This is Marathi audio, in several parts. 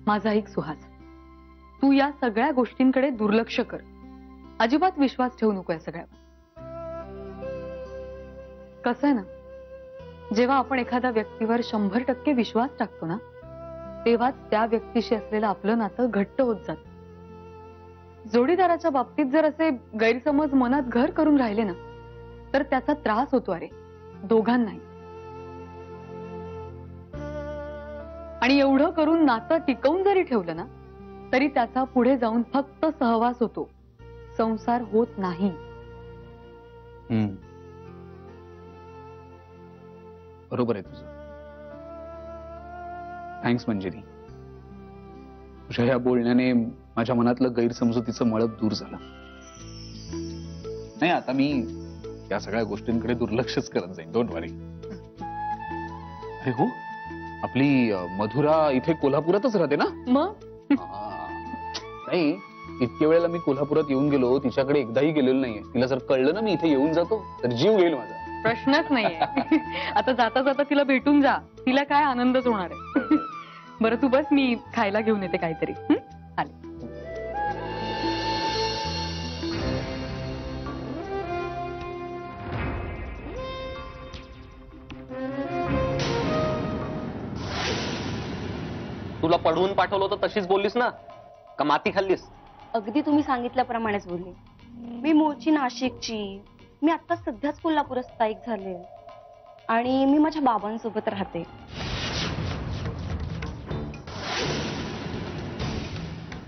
माझा ऐक सुहास, तू या सगळ्या गोष्टींकडे दुर्लक्ष कर. अजिबात विश्वास ठेवू नको या सगळ्यावर. कसं आहे ना, जेव्हा आपण एखाद्या व्यक्तीवर 100% विश्वास टाकतो ना, तेव्हाच त्या व्यक्तीशी असलेलं आपलं नातं घट्ट होत जातं. जोडीदाराच्या बाबतीत जर असे गैरसमज मनात घर करून राहिले ना, तर त्याचा त्रास होतो अरे, दोघांनाही. आणि एवढं करून नातं टिकवून जरी ठेवलं ना, तरी त्याचा पुढे जाऊन फक्त सहवास होतो, संसार होत नाही. बरोबर आहे तुझं. थँक्स मंजिरी. तुझ्या या बोलण्याने माझ्या मनातलं गैरसमजुतीचं मळप दूर झालं. नाही, आता मी या सगळ्या गोष्टींकडे दुर्लक्षच करत जाईन. डोंट वरी. अरे हो, आपली मधुरा इथे कोल्हापुरातच राहते ना? मग नाही, इतक्या वेळेला मी कोल्हापुरात येऊन गेलो, तिच्याकडे एकदाही गेलेलो नाहीये. तिला जर कळलं ना मी इथे येऊन जातो, तर जीव घेईल माझा. प्रश्नच नाहीये. आता जाता जाता तिला भेटून जा, तिला काय आनंदच होणार आहे. बरं तू बस, मी खायला घेऊन येते काहीतरी. आले. तुला पढवून पाठवलं होतं तशीच बोललीस ना, का माती खाल्लीस? अगदी तुम्ही सांगितल्याप्रमाणेच बोलले. मी मूळची नाशिकची, मी आता सध्याच कोल्हापुरात स्थायिक झाले आणि मी माझ्या बाबांसोबत राहते.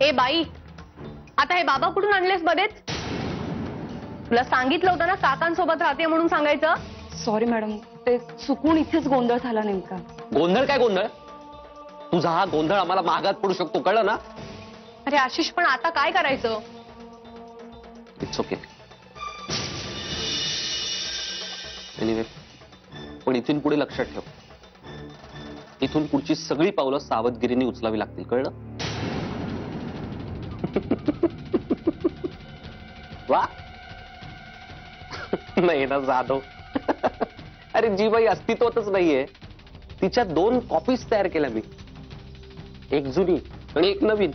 ए बाई, आता हे बाबा कुठून आणलेस बरेच? तुला सांगितलं होतं ना काकांसोबत राहते म्हणून सांगायचं. सॉरी मॅडम, ते चुकून इथेच गोंधळ झाला नेमका. गोंधळ काय गोंधळ? तुझा हा गोंधळ आम्हाला महागात पडू शकतो, कळलं ना? अरे आशिष, पण आता काय करायचं? It's okay. एनिवे, पण इथून पुढे लक्षात ठेव, इथून पुढची सगळी पावलं सावधगिरीने उचलावी लागतील, कळलं? वा नाही ना जाधव. अरे जी बाई अस्तित्वातच नाहीये, तिच्या 2 कॉपीज तयार केल्या मी, एक जुनी आणि एक नवीन.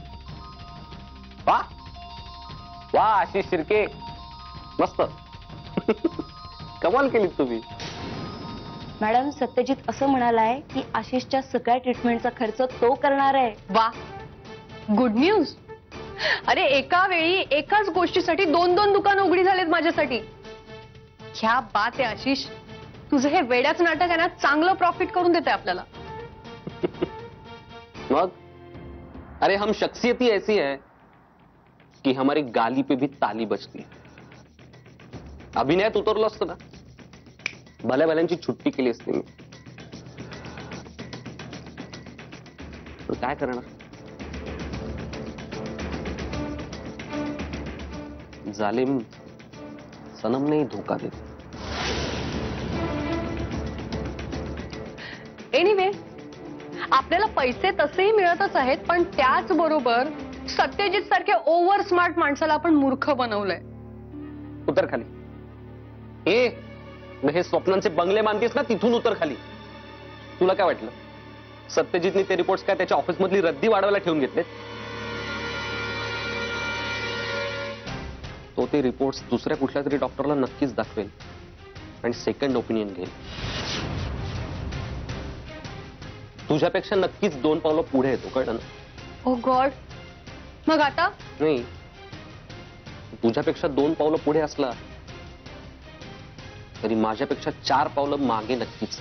वा वा आशिष शिर्के, मस्त. कमाल केली तुम्ही. मॅडम, सत्यजित असं म्हणालाय की आशिषच्या सगळ्या ट्रीटमेंटचा खर्च तो करणार आहे. वा, गुड न्यूज. अरे एका वेळी एकाच गोष्टीसाठी 2-2 दुकानं उघडी झालेत माझ्यासाठी. क्या बात आहे आशिष, तुझं हे वेड्याचं नाटक आहे ना, चांगलं प्रॉफिट करून देते आपल्याला. मग अरे हम शख्सियत ही ऐसी है कि हमारी गाली पे भी ताली बजती है. अभिनयात उतरलो असतो ना, भल्या भल्यांची छुट्टी केली असते मी. पण काय करणार, जालिम सनम ने धोका दिला. एनिवे, आपल्याला पैसे तसेही मिळतच आहेत, पण त्याचबरोबर सत्यजित सारख्या ओव्हर स्मार्ट माणसाला आपण मूर्ख बनवलंय. उतर खाली. हे स्वप्नांचे बंगले बांधतीस ना, तिथून उतर खाली. तुला काय वाटलं सत्यजितने ते रिपोर्ट्स काय त्याच्या ऑफिस मधली रद्दी वाढवायला ठेवून घेतलेत? तो ते रिपोर्ट्स दुसऱ्या कुठल्या तरी डॉक्टरला नक्कीच दाखवेल आणि सेकंड ओपिनियन घेईल. तुझ्यापेक्षा नक्कीच 2 पावलं पुढे येतो, कळलं ना? ओ गॉड, मग आता? नाही, तुझ्यापेक्षा 2 पावलं पुढे असला तरी माझ्यापेक्षा 4 पावलं मागे नक्कीच.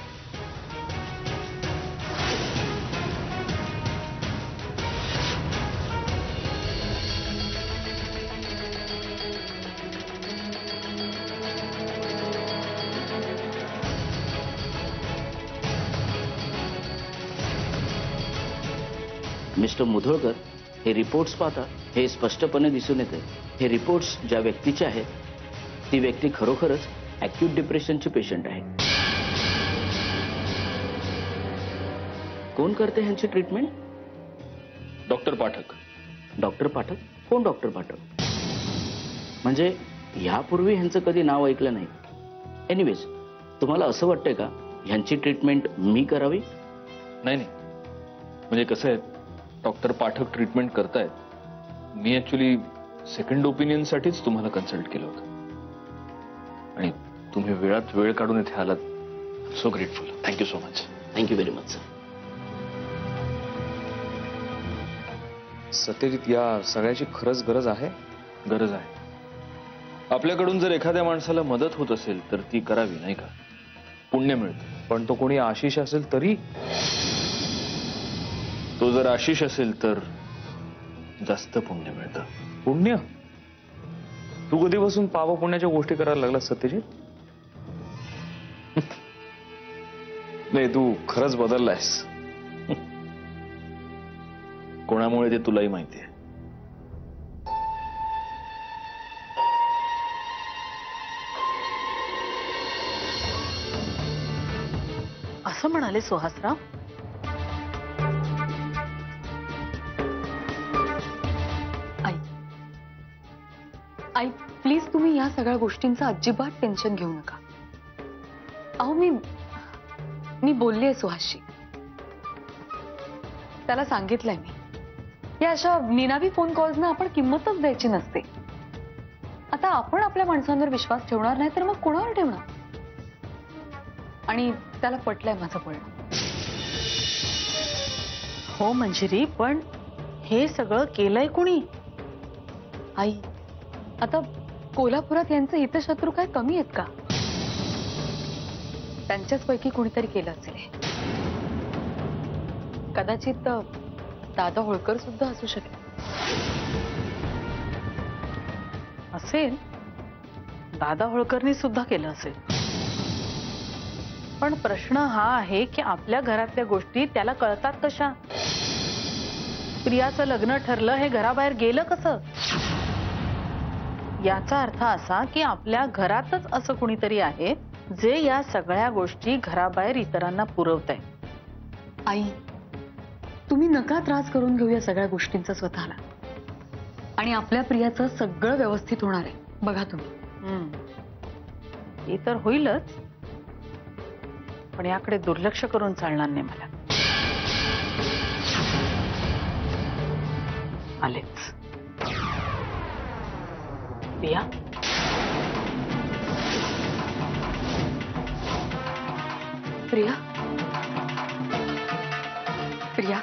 मिस्टर मुधोळकर, हे रिपोर्ट्स पाहता हे स्पष्टपणे दिसून येते, हे रिपोर्ट्स ज्या व्यक्तीचे आहेत ती व्यक्ती खरोखरच ॲक्यूट डिप्रेशनची पेशंट आहे. कोण करते ह्यांची treatment? Doctor Pathak. Doctor Pathak? कोण डॉक्टर पाठक? म्हणजे ह्यापूर्वी ह्यांचं कधी नाव ऐकलं नाही. एनिवेज, तुम्हाला असं वाटतंय का ह्यांची ट्रीटमेंट मी करावी? नाही नाही, म्हणजे कसं आहे, डॉक्टर पाठक ट्रीटमेंट करतायत. मी ऍक्च्युली सेकंड ओपिनियन साठीच तुम्हाला कन्सल्ट केलं होतं आणि तुम्ही वेळात वेळ काढून इथे आलात. So grateful. Thank you so much. Thank you very much sir. Satyajit, या सगळ्याची खरंच गरज आहे? गरज आहे. आपल्याकडून जर एखाद्या माणसाला मदत होत असेल तर ती करावी, नाही का? पुण्य मिळतं. पण तो कोणी आशिष असेल तरी? तो जर आशिष असेल तर जास्त पुण्य मिळतं. पुण्य? तू कधीपासून पाप पुण्याच्या गोष्टी करायला लागला सत्यजित? नाही, तू खरंच बदललायस. कोणामुळे ते तुलाही माहिती आहे. असं म्हणाले सुहासराव? आई प्लीज तुम्ही या सगळ्या गोष्टींचं अजिबात टेन्शन घेऊ नका. अहो मी बोललीये सुहासशी. त्याला सांगितलंय मी, या अशा निनावी फोन कॉल्सना आपण किंमतच द्यायची नसते. आता आपण आपल्या माणसांवर विश्वास ठेवणार नाही तर मग कोणावर ठेवणार? आणि त्याला पटलंय माझं बोलणं. हो मंजिरी, पण हे सगळं केलंय कुणी? आई, आता कोल्हापुरात यांचे हितशत्रू काय कमी आहेत का? त्यांच्याच पैकी कुणीतरी केलं असेल हे. कदाचित दादा होळकर सुद्धा असू शकेल. असेल, दादा होळकरनी सुद्धा केलं असेल. पण प्रश्न हा आहे की आपल्या घरातल्या गोष्टी त्याला कळतात कशा? प्रियाचं लग्न ठरलं हे घराबाहेर गेलं कसं? याचा अर्थ असा की आपल्या घरातच असं कुणीतरी आहे जे या सगळ्या गोष्टी घराबाहेर इतरांना पुरवत आहे. आई, तुम्ही नका त्रास करून घेऊ या सगळ्या गोष्टींचा स्वतःला. आणि आपल्या प्रियाचं सगळं व्यवस्थित होणार आहे, बघा तुम्ही. हे तर होईलच, पण याकडे दुर्लक्ष करून चालणार नाही मला. आलेच. प्रिया, प्रिया, प्रिया,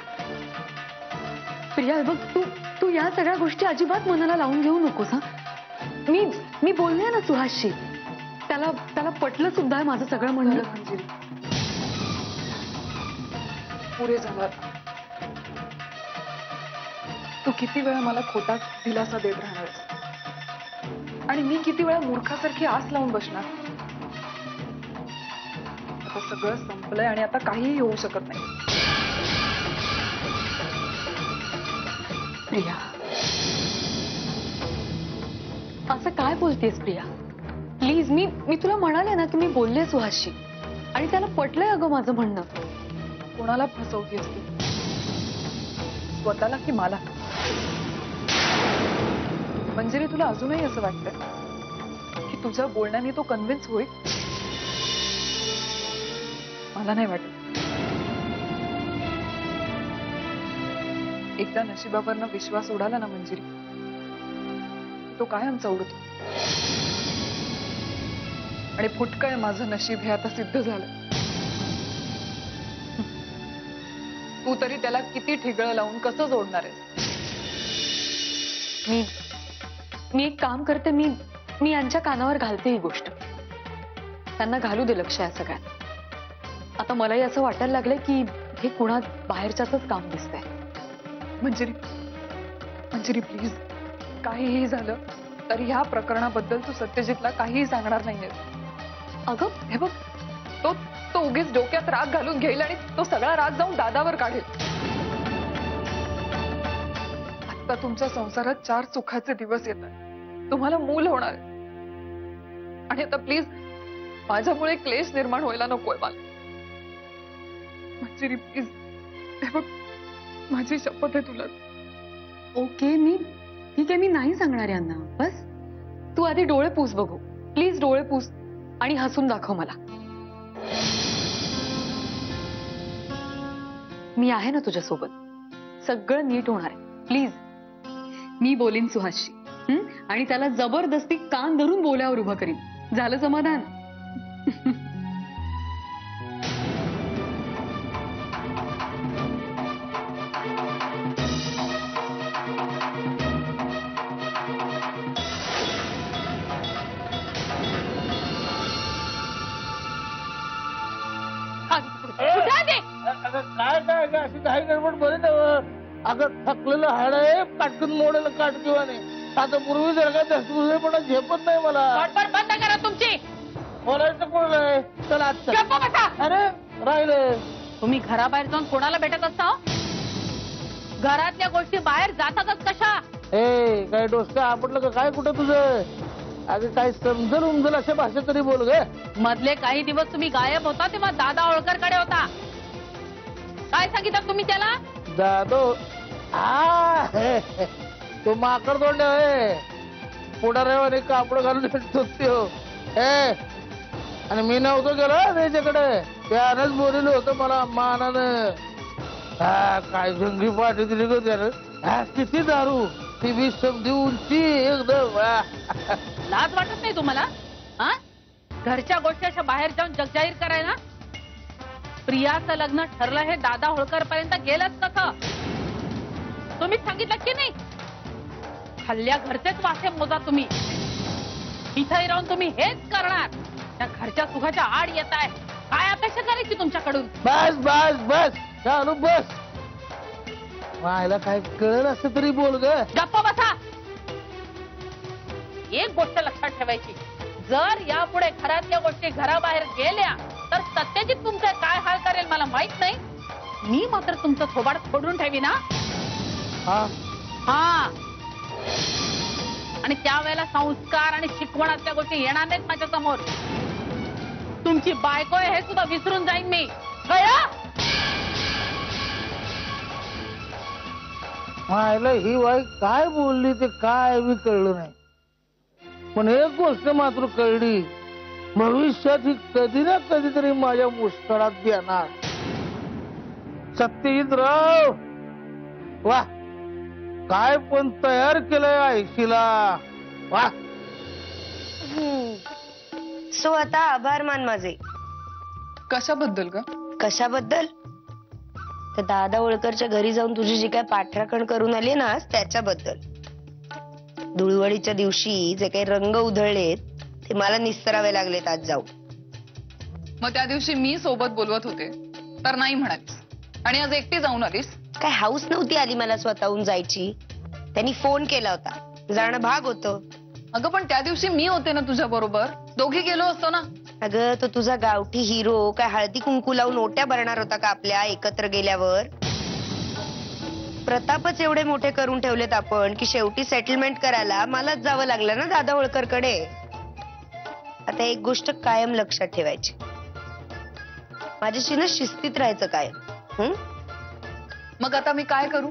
प्रिया, बघ तू या सगळ्या गोष्टी अजिबात मनाला लावून घेऊ नकोस. हा, मी बोलले ना सुहासशी. त्याला पटलं सुद्धा आहे माझं सगळं म्हणणं. पुरे झाला. तू किती वेळा मला खोटा दिलासा देत राहणार आणि मी किती वेळा मूर्खासारखी आस लावून बसणार. आता सगळं संपलंय आणि आता काहीही होऊ शकत नाही. प्रिया, असं काय बोलतेस प्रिया? प्लीज, मी तुला म्हणाले ना की मी बोलले सुहासशी आणि त्याला पटलंय अगं माझं म्हणणं. कोणाला फसवतेस तू? स्वतःला की मला? मंजिरी, तुला अजूनही असं वाटतंय की तुझ्या बोलण्याने तो कन्व्हिन्स होईल? मला नाही वाटत. एकदा नशिबावरनं विश्वास उडाला ना मंजिरी, तो कायमचा उडतो. आणि फुटकं आहे माझं नशीब, हे आता सिद्ध झालं. तू तरी त्याला किती ठिगळं लावून कसं जोडणार आहे? मी एक काम करते. मी यांच्या कानावर घालते ही गोष्ट. त्यांना घालू दे लक्ष या सगळ्यात. आता मलाही असं वाटायला लागलंय की हे कुणा बाहेरच्याच काम दिसतंय. मंजिरी प्लीज, काहीही झालं तरी ह्या प्रकरणाबद्दल तू सत्यजितला काहीही सांगणार नाहीये. अगं हे बघ, तो उगीच डोक्यात राग घालून घेईल आणि तो सगळा राग जाऊन दादावर काढेल. आता तुमच्या संसारात 4 सुखाचे दिवस येतात. तुम्हाला मूल होणार आहे. आणि आता प्लीज माझ्यामुळे क्लेश निर्माण व्हायला नकोय मला. मंजिरी प्लीज, हे बघ, माझी शपथ आहे तुला. ओके, ठीक आहे, मी नाही सांगणार यांना. बस तू आधी डोळे पुस बघू. प्लीज डोळे पुस आणि हसून दाखव मला. मी आहे ना तुझ्यासोबत. सगळं नीट होणार आहे. प्लीज मी बोलीन सुहासशी आणि त्याला जबरदस्ती कान धरून बोल्यावर उभं करीन. झालं समाधान? काय काय काय अशी काही गडबड बरी नव. अगं थकलेलं हाड आहे, काटकून मोडेल काटकिवाने. आता पूर्वी जर का दसपुसेपणा झेपत नाही मला. बंद करा तुमची. बोलायचं कोण आहे? चला आजचं. गप्प बसा. अरे राहिले. तुम्ही घराबाहेर जाऊन कोणाला भेटत असता हो? घरातल्या गोष्टी बाहेर जातातच कशा? ए काय डोसका आपटलं का काय कुठं तुझं? अगं काय समजल उमजल अशा भाषेत तरी बोल ग. मधले काही दिवस तुम्ही गायब होता तेव्हा दादा होळकर कडे होता. काय सांगितलं तुम्ही त्याला? जादो तो माकड तोंड आहे. पुढाऱ्यावाने कापड घालून झोपते हो. आणि मी नव्हतो गेलो त्याच्याकडे. त्यानंच बोललेलं होतं मला मानानं. काय जंगी पाठी दिली ग त्यानं. किती दारू ती 20 समधी उंची एकदम. लाज वाटत नाही तुम्हाला? हा, घरच्या गोष्टी अशा बाहेर जाऊन जगजाहीर करायला. प्रियाचं लग्न ठरलं हे दादा होळकर पर्यंत गेलंच कसं? तुम्हीच सांगितलं की नाही? हल्ल्या घरचेच वासे मोजा तुम्ही. इथंही राहून तुम्ही हेच करणार. त्या घरच्या सुखाच्या आड येत आहे. काय अपेक्षा करायची तुमच्याकडून? बस बस बस चालू बस. मायला काय कळलं असं तरी बोल ग. गप्प बसा. एक गोष्ट लक्षात ठेवायची, जर यापुढे घरातल्या गोष्टी घराबाहेर गेल्या तर सत्यजित तुमचे काय हाल करेल मला माहित नाही. मी मात्र तुमचं थोबाड फोडून ठेवी ना. हा, आणि त्यावेळेला संस्कार आणि शिकवणातल्या गोष्टी येणार नाहीत माझ्या समोर. तुमची बायको आहे हे सुद्धा विसरून जाईन मी. कळलं? मायला ही बाई काय बोलली ते काय बी कळलं नाही. पण एक गोष्ट मात्र कळली, भविष्यात ही कधी ना कधीतरी माझ्या मुस्कळात येणार. सत्यजितराव वा, काय पण तयार केलंय आयशीला. वा. सो आता आभार मान माझे. कशाबद्दल ग? कशाबद्दल? तर दादा होळकरच्या घरी जाऊन तुझी जी काय पाठराखण करून आली ना त्याच्याबद्दल. धुळवडीच्या दिवशी जे काही रंग उधळलेत ते मला निस्तरावे लागलेत आज जाऊन. मग त्या दिवशी मी सोबत बोलवत होते तर नाही म्हणालीस आणि आज एकटी जाऊन आलीस. काय हाऊस नव्हती आली मला स्वतःहून जायची. त्यांनी फोन केला होता, जाणं भाग होतं. अगं पण त्या दिवशी मी होते ना तुझ्या बरोबर. दोघी गेलो असतो ना. अगं तो तुझा गावठी हिरो काय हळदी कुंकू लावून ओट्या भरणार होता का आपल्या एकत्र गेल्यावर? प्रतापच एवढे मोठे करून ठेवलेत आपण की शेवटी सेटलमेंट करायला मलाच जावं लागलं ना दादा होळकरकडे. आता एक गोष्ट कायम लक्षात ठेवायची, माझ्याशी ना शिस्तीत राहायचं कायम. मग आता मी काय करू?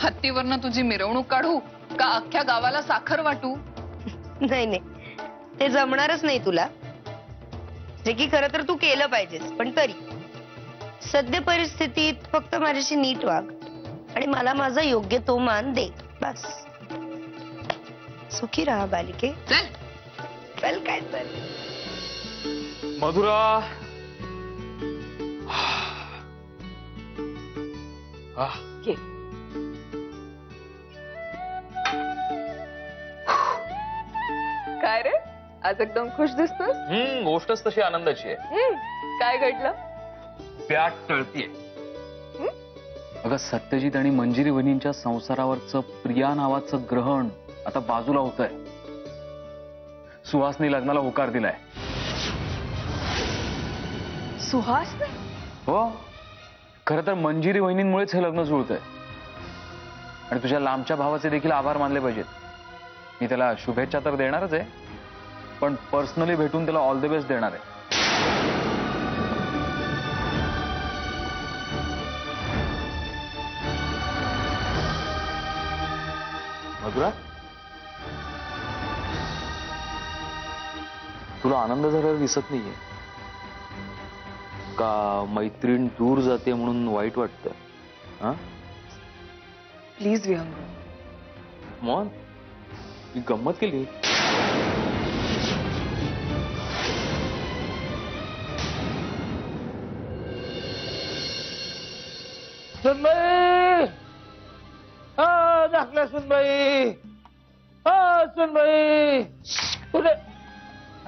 हत्तीवरनं तुझी मिरवणूक काढू का अख्ख्या गावाला साखर वाटू? नाही नाही, ते जमणारच नाही तुला. जे की खरं तर तू केलं पाहिजेस, पण तरी सध्या परिस्थितीत फक्त माझ्याशी नीट वाग आणि मला माझा योग्य तो मान दे बस. सुखी राहा बालिके. चल काय चल. मधुरा, काय रे, आज एकदम खुश दिसतोस. गोष्टच तशी आनंदाची आहे. काय घडलं? प्याट टळतीये. अगं सत्यजित आणि मंजिरी वहिनींच्या संसारावरचं प्रिया नावाचं ग्रहण आता बाजूला होत आहे. सुहासने लग्नाला होकार दिलाय. सुहास? हो, खरं तर मंजिरी वहिनींमुळेच हे लग्न जुळतंय. आणि तुझ्या लांबच्या भावाचे देखील आभार मानले पाहिजेत. मी त्याला शुभेच्छा तर देणारच आहे, पण पर्सनली भेटून त्याला ऑल द बेस्ट देणार आहे. मधुरा, तुला आनंद झालेला दिसत नाहीये का? मैत्रीण दूर जाते म्हणून वाईट वाटतं? हा प्लीज विहंग. मॉन मी गंमत केली. सुनबाई, दाखल्या सुनबाई, सुनबाई कुठे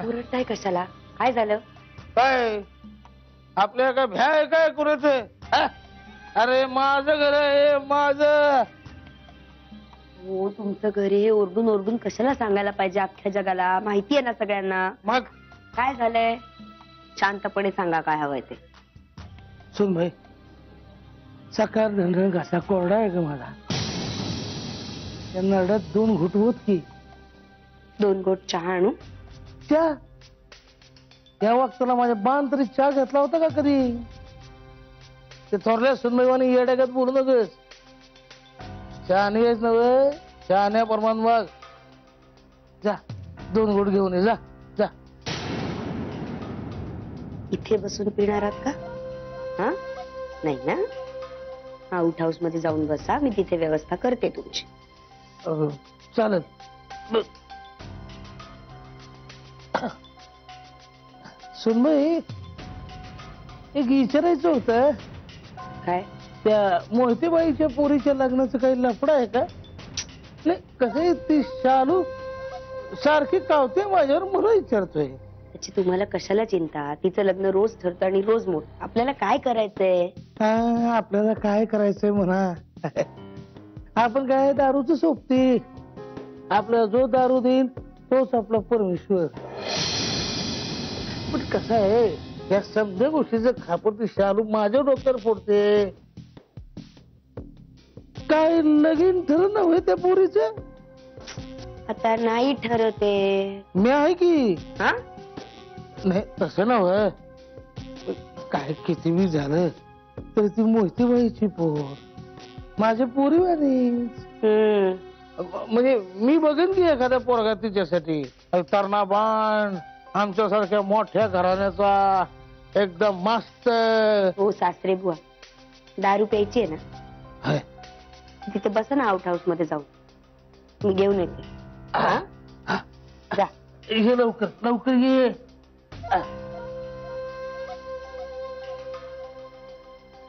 ओरडताय कशाला? काय झालं? काय आपल्या काय भ्या आहे काय कुणाचं? अरे माझं घर आहे माझं. हो तुमचं घर हे ओरडून ओरडून कशाला सांगायला पाहिजे अख्ख्या जगाला? माहिती आहे ना सगळ्यांना. मग काय झालंय? शांतपणे सांगा काय हवंय ते. सुनबाई, सकाळ धंडण घासा कोरडा आहे का मला? त्या नरड्यात 2 घुट होत की. 2 घोट चहा आणू? त्या त्या वक्ताला माझ्या बाण तरी चहा घेतला होता का कधी? ते थोरल्या सुनबाईवानी येड्यागत बोलू नकोस. चहा नाही यायच नव्हे, चहा नाही परमान वाघ. जा 2 घोट घेऊन ये. जा जा. इथे बसून पिणार आहात का? हा नाही ना? आउट हाऊस मध्ये जाऊन बसा, मी तिथे व्यवस्था करते तुमची. चालेल. सुनबाई, एक विचारायचं होतं. काय? त्या मोहितेबाईच्या पोरीच्या लग्नाचं काही लफडं आहे का? नाही कसं ती शालू सारखी कावते माझ्यावर, मला विचारतोय. त्याची तुम्हाला कशाला चिंता? तिचं लग्न रोज ठरतं आणि रोज मोठ. आपल्याला काय करायचंय? आपल्याला काय करायचंय म्हणा. आपण काय दारूच सोबती. आपल्याला जो दारू देईल तोच आपला परमेश्वर. पण कसं आहे, या सगळ्या गोष्टीचं खापर ती शालू माझ्या डोक्यावर फोडते. काय लगीन ठरलं नव्हे त्या पोरीचं? आता नाही ठरते. मी आहे की. हा नाही तसं नव्हे. काय किती बी झालं तरी ती मोहितीबाईची पोर माझ्या पोरीवानी. म्हणजे मी बघेन की एखाद्या पोरगा तिच्यासाठी तरणाबाण आमच्यासारख्या मोठ्या घराण्याचा एकदम मस्त. हो सासरे बुवा, दारू प्यायची आहे ना? तिथे बसा ना आउट हाऊस मध्ये जाऊन, मी घेऊन येते. जा ये लवकर लवकर ये.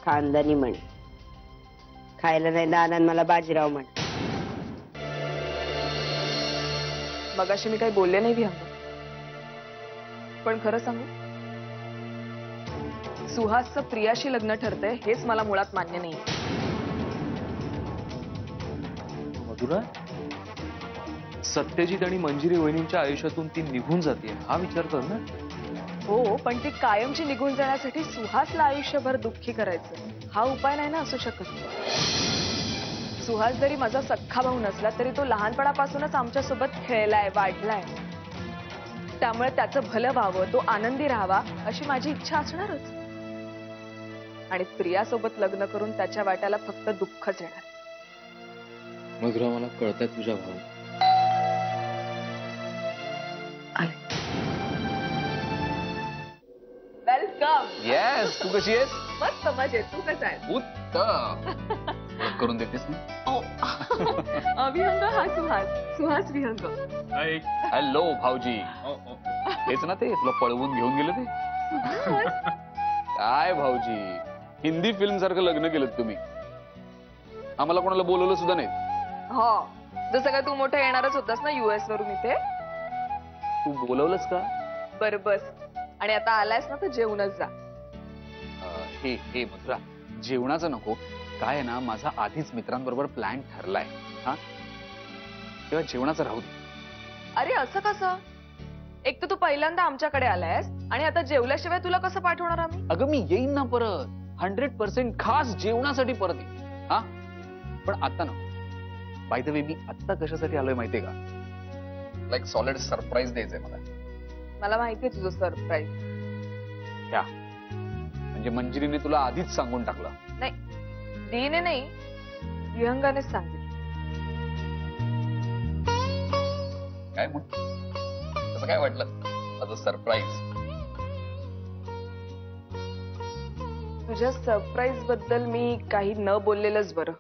खानदानी म्हण, खायला नाही दाना मला बाजीराव म्हण. मगाशी मी काही बोलले नाही विहंग, पण खरं सांगू, सुहासचं प्रियाशी लग्न ठरतंय हेच मला मुळात मान्य नाही. मधुरा, सत्यजित आणि मंजिरी वहिनींच्या आयुष्यातून ती निघून जाते हा विचार कर ना. हो, पण ती कायमची निघून जाण्यासाठी सुहासला आयुष्यभर दुःखी करायचं हा उपाय नाही ना असू शकत. सुहास जरी माझा सख्खा भाऊ नसला तरी तो लहानपणापासूनच आमच्या सोबत खेळलाय, वाढलाय. त्यामुळे त्याचं भलं व्हावं, तो आनंदी राहावा अशी माझी इच्छा असणारच. आणि प्रियासोबत लग्न करून त्याच्या वाट्याला फक्त दुःखच येणार. मधुरा, मला कळतंय तुझ्या भाऊ. वेलकम. येस, तू कशी आहेस? मस्त मजेत. तू कसा आहे? उत्तम. ओळख करून देतेस ना? विहंग हा सुहास. सुहास विहंग. हॅलो भाऊजी. हेच ना ते तुला पळवून घेऊन गेले ते? काय भाऊजी, हिंदी फिल्म सारखं लग्न केलं तुम्ही. आम्हाला कोणाला बोलवलं सुद्धा नाही. हो, जसं काय तू मोठा येणारच होतास ना US वरून इथे. तू बोलवलंस का? बर बस. आणि आता आलायस ना तर जेवूनच जा. हे मधुरा, जेवणाचं नको. काय आहे ना, माझा आधीच मित्रांबरोबर प्लॅन ठरलाय. हा, तेव्हा जेवणाचं राहू दे. अरे असं कसं? एक तर तू पहिल्यांदा आमच्याकडे आलायस आणि आता जेवल्याशिवाय तुला कसं पाठवणार आम्ही? अगं मी येईन ना परत. 100% खास जेवणासाठी परत येईन. हा, पण आता ना. बाय द वे, मी आत्ता कशासाठी आलोय माहितीये का? लाईक सॉलिड सरप्राईज द्यायचंय मला. मला माहितीये तुझं सरप्राईज. त्या म्हणजे मंजिरीने तुला आधीच सांगून टाकलं. नाही, दीने नाही, विहंगानेच सांगितलं. काय म्हण, कसं काय वाटलं माझं सरप्राईज? तुझ्या सरप्राईज बद्दल मी काही न बोललेलंच बरं.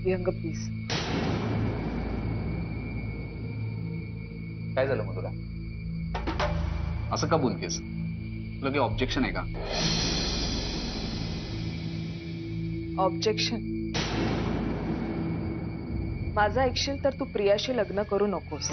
विहंग प्लीज. काय झालं मधुरा? असं का बोलतेस? तुला काही ऑब्जेक्शन आहे का? ऑब्जेक्शन? माझं ऐकशील तर तू प्रियाशी लग्न करू नकोस.